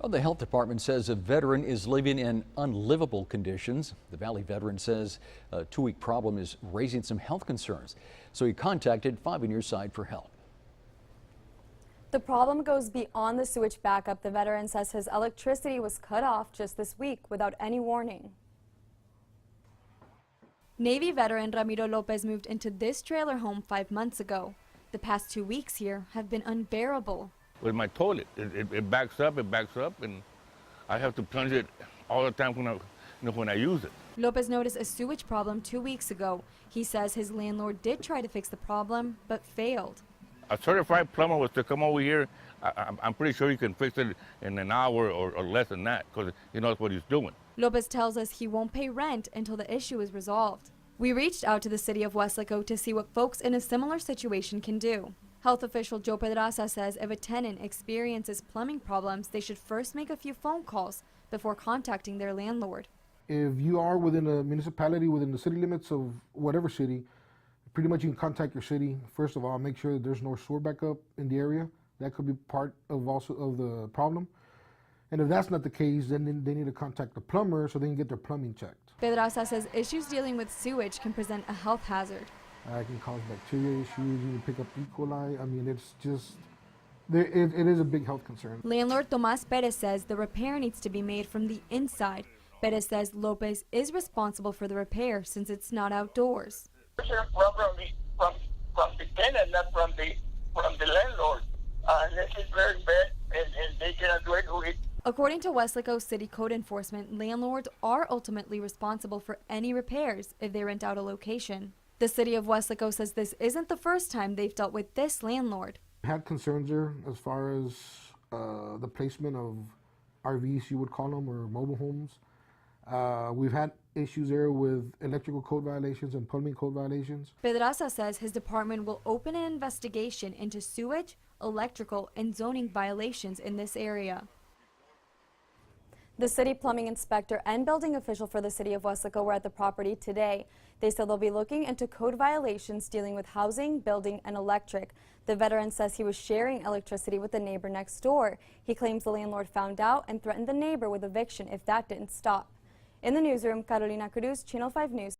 Well, the health department says a veteran is living in unlivable conditions. The Valley veteran says a 2-week problem is raising some health concerns. So he contacted 5 on Your Side for help. The problem goes beyond the sewage backup. The veteran says his electricity was cut off just this week without any warning. Navy veteran Ramiro Lopez moved into this trailer home 5 months ago. The past 2 weeks here have been unbearable. With my toilet, it backs up, and I have to plunge it all the time when I use it. Lopez noticed a sewage problem 2 weeks ago. He says his landlord did try to fix the problem, but failed. A certified plumber was to come over here. I'm pretty sure he can fix it in an hour or less than that, because he knows what he's doing. Lopez tells us he won't pay rent until the issue is resolved. We reached out to the city of Weslaco to see what folks in a similar situation can do. Health official Joe Pedraza says if a tenant experiences plumbing problems, they should first make a few phone calls before contacting their landlord. If you are within a municipality, within the city limits of whatever city, pretty much you can contact your city. First of all, make sure that there's no sewer backup in the area. That could be part of also of the problem. And if that's not the case, then they need to contact the plumber so they can get their plumbing checked. Pedraza says issues dealing with sewage can present a health hazard. It can cause bacteria issues, you can pick up E. coli. I mean, it's just, it is a big health concern. Landlord Tomas Perez says the repair needs to be made from the inside. Perez says Lopez is responsible for the repair since it's not outdoors. From the tenant, not from the landlord. This is very bad, and they cannot do it. According to Weslaco City Code Enforcement, landlords are ultimately responsible for any repairs if they rent out a location. The city of Weslaco says this isn't the first time they've dealt with this landlord. We had concerns there as far as the placement of RVs, you would call them, or mobile homes. We've had issues there with electrical code violations and plumbing code violations. Pedraza says his department will open an investigation into sewage, electrical, and zoning violations in this area. The city plumbing inspector and building official for the city of Weslaco were at the property today. They said they'll be looking into code violations dealing with housing, building, and electric. The veteran says he was sharing electricity with the neighbor next door. He claims the landlord found out and threatened the neighbor with eviction if that didn't stop. In the newsroom, Carolina Cruz, Channel 5 News.